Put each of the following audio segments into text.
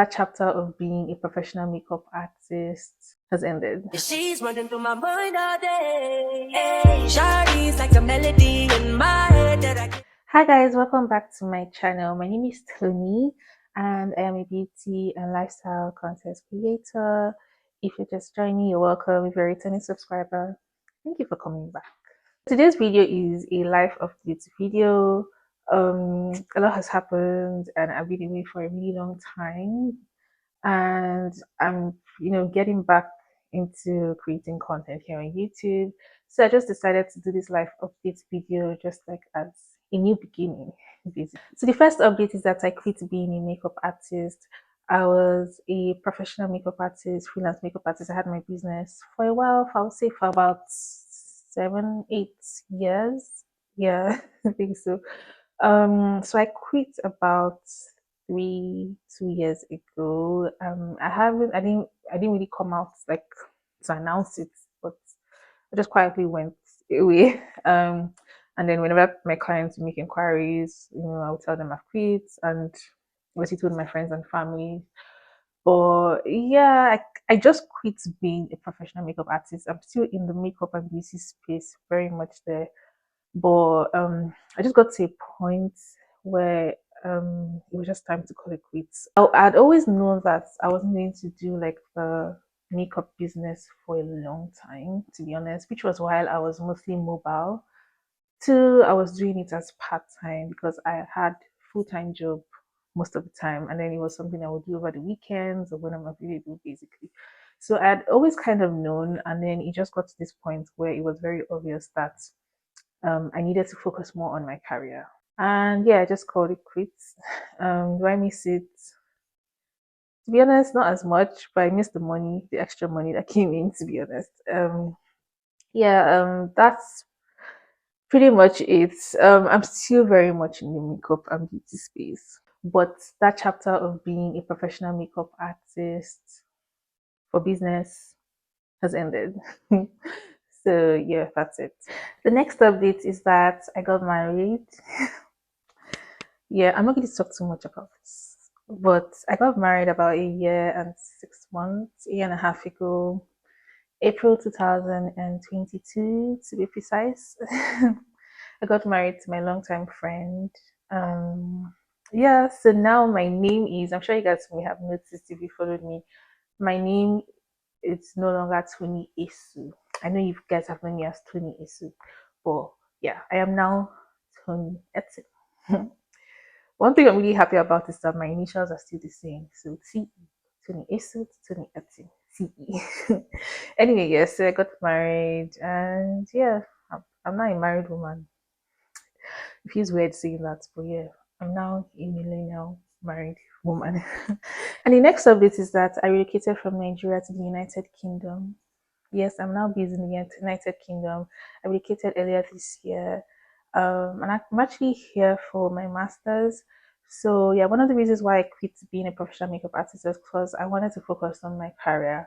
That chapter of being a professional makeup artist has ended. She's running through my mind all day. Hey, Shawty's like a melody in my head that I can. Hi guys, welcome back to my channel. My name is Toni and I am a beauty and lifestyle content creator. If you're just joining, you're welcome. If you're a returning subscriber, thank you for coming back. Today's video is a life update video. A lot has happened and I've been away for a really long time, and I'm getting back into creating content here on YouTube. So I just decided to do this live update video just like as a new beginning, basically. So the first update is that I quit being a makeup artist. I was a professional makeup artist, freelance makeup artist. I had my business for a while, I would say for about 7, 8 years. Yeah, I think so. So I quit about 2 years ago. I didn't really come out like to announce it, but I just quietly went away. And then whenever my clients make inquiries, I'll tell them I've quit, and obviously told my friends and family. But yeah, I just quit being a professional makeup artist. I'm still in the makeup and beauty space, very much there. But I just got to a point where it was just time to call it quits. I'd always known that I wasn't going to do like the makeup business for a long time, to be honest, which was while I was mostly mobile. Two, I was doing it as part-time because I had full-time job most of the time, and then it was something I would do over the weekends or when I'm available, basically. So I'd always kind of known, and then it just got to this point where it was very obvious that I needed to focus more on my career. And yeah, I just called it quits. Do I miss it? To be honest, not as much, but I miss the money, the extra money that came in, to be honest. Yeah, that's pretty much it. I'm still very much in the makeup and beauty space, but that chapter of being a professional makeup artist for business has ended. So yeah, that's it. The next update is that I got married. Yeah, I'm not going to talk too much about this, but I got married about a year and 6 months, a year and a half ago, April 2022 to be precise. I got married to my longtime friend. Um, yeah, so now my name is, I'm sure you guys may have noticed if you followed me, my name is no longer Toni Esu. I know you guys have known me as Toni Esu, but yeah, I am now Toni Etu. One thing I'm really happy about is that my initials are still the same. So T, Toni Esu, Toni Etu, TE. Anyway, yes, so I got married, and yeah, I'm not a married woman. It feels weird saying that, but yeah, I'm now a millennial married woman. And the next update is that I relocated from Nigeria to the United Kingdom. Yes, I'm now based in the United Kingdom. I relocated earlier this year. And I'm actually here for my master's. So yeah, one of the reasons why I quit being a professional makeup artist is because I wanted to focus on my career.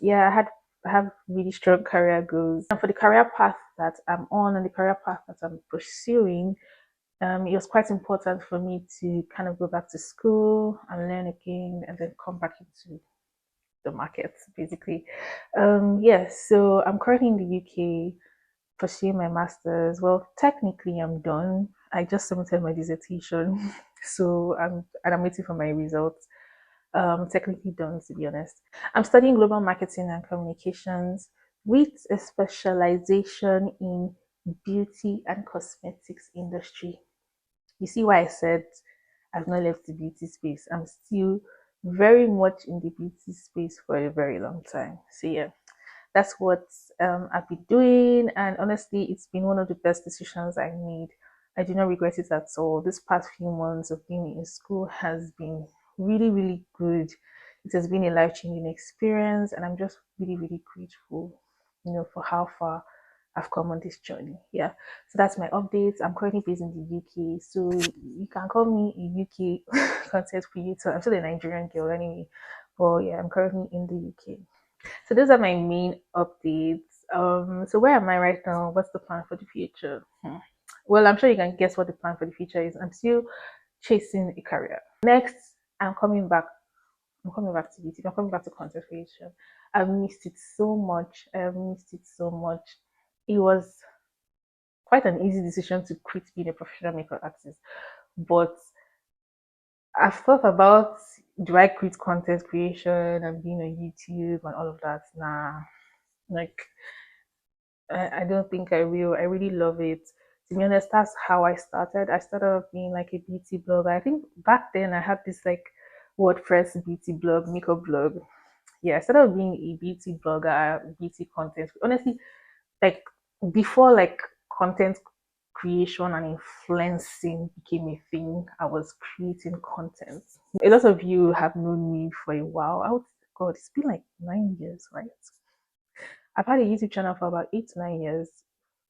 Yeah, I have really strong career goals. And for the career path that I'm on and the career path that I'm pursuing, it was quite important for me to kind of go back to school and learn again and then come back into the market, basically. Yes, so I'm currently in the UK pursuing my master's. Well, technically, I'm done. I just submitted my dissertation, so I'm waiting for my results. Technically done, to be honest. I'm studying global marketing and communications with a specialization in beauty and cosmetics industry. You see why I said I've not left the beauty space. I'm still very much in the beauty space for a very long time. So yeah, that's what I've been doing, and honestly, it's been one of the best decisions I made. I do not regret it at all. This past few months of being in school has been really, really good. It has been a life-changing experience, and I'm just really, really grateful, for how far I've come on this journey. Yeah, so that's my updates. I'm currently based in the UK, so you can call me a UK content creator. I'm still a Nigerian girl anyway, but yeah, I'm currently in the UK. So those are my main updates. So where am I right now? What's the plan for the future? Well, I'm sure you can guess what the plan for the future is. I'm still chasing a career. Next, I'm coming back. I'm coming back to YouTube. I'm coming back to content creation. I've missed it so much. I've missed it so much. It was quite an easy decision to quit being a professional makeup artist, but I've thought about, do I quit content creation and being on YouTube and all of that? Nah, like I don't think I will. I really love it. To be honest, that's how I started. I started off being like a beauty blogger. I think back then I had this like WordPress beauty blog, makeup blog. Yeah, I started off being a beauty blogger, beauty content. Honestly, like before like content creation and influencing became a thing, I was creating content. A lot of you have known me for a while. I would, God, it's been like 9 years, right? I've had a YouTube channel for about 8 to 9 years.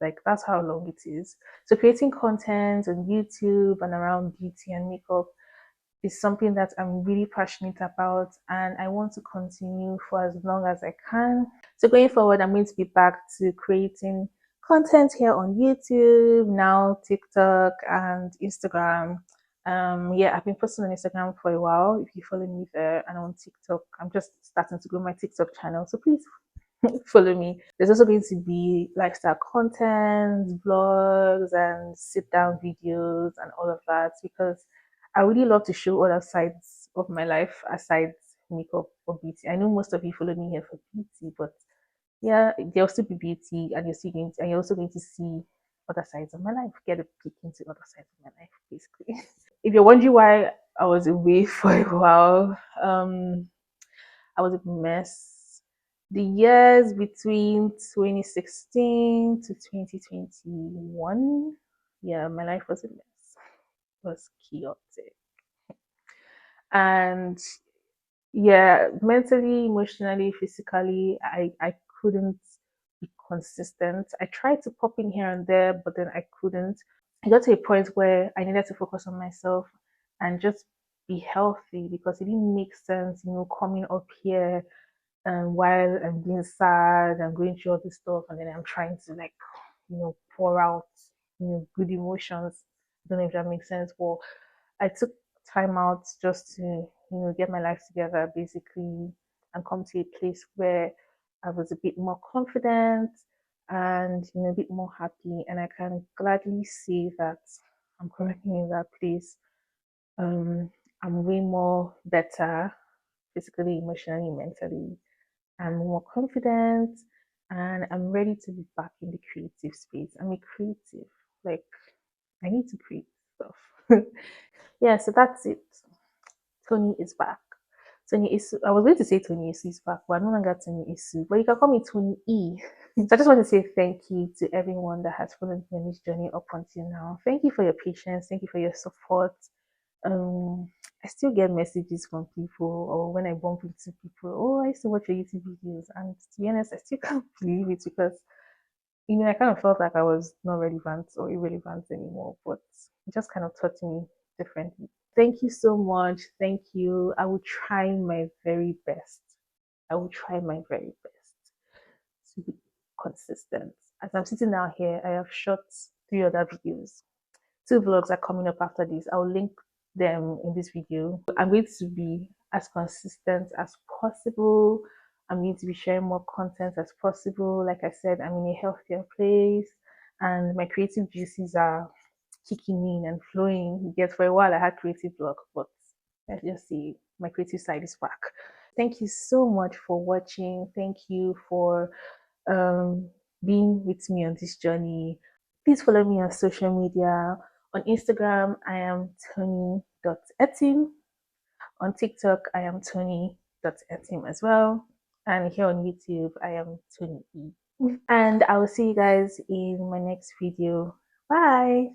Like that's how long it is. So creating content on YouTube and around beauty and makeup is something that I'm really passionate about, and I want to continue for as long as I can. So going forward, I'm going to be back to creating content here on YouTube, now TikTok and Instagram. Yeah, I've been posting on Instagram for a while. If you follow me there, and on TikTok, I'm just starting to grow my TikTok channel. So please follow me. There's also going to be lifestyle content, vlogs, and sit down videos and all of that because I really love to show other sides of my life aside makeup or beauty. I know most of you follow me here for beauty, but yeah, there'll still be beauty and you're also going to see other sides of my life, get a peek into other sides of my life, basically. If you're wondering why I was away for a while, I was a mess. The years between 2016 to 2021, yeah, my life was a mess. It was chaotic. And yeah, mentally, emotionally, physically, I couldn't be consistent. I tried to pop in here and there, but then I couldn't. I got to a point where I needed to focus on myself and just be healthy because it didn't make sense, coming up here and while I'm being sad and going through all this stuff, and then I'm trying to like, pour out, good emotions. I don't know if that makes sense. Well, I took time out just to, get my life together basically and come to a place where I was a bit more confident and a bit more happy. And I can gladly say that I'm currently in that place. Um, I'm way more better physically, emotionally, mentally. I'm more confident and I'm ready to be back in the creative space. I'm a creative. Like I need to create stuff. Yeah, so that's it. Toni is back. Toni Isu. I was going to say Toni Isu is back, but I'm no longer Toni Isu. But you can call me Toni E. So I just want to say thank you to everyone that has followed me on this journey up until now. Thank you for your patience. Thank you for your support. Um, I still get messages from people, or when I bump into people, oh, I used to watch your YouTube videos, and to be honest, I still can't believe it because I kind of felt like I was not relevant or irrelevant anymore, but it just kind of taught me differently. Thank you so much. Thank you. I will try my very best. I will try my very best to be consistent. As I'm sitting down here, I have shot 3 other videos. 2 vlogs are coming up after this. I'll link them in this video. I'm going to be as consistent as possible. I'm going to be sharing more content as possible. Like I said, I'm in a healthier place and my creative juices are kicking in and flowing. Yes, for a while I had creative block, but let's just see, my creative side is back. Thank you so much for watching. Thank you for um, being with me on this journey. Please follow me on social media. On Instagram, I am Toni.etim. On TikTok, I am Toni.etim as well. And here on YouTube, I am Toni E. And I will see you guys in my next video. Bye.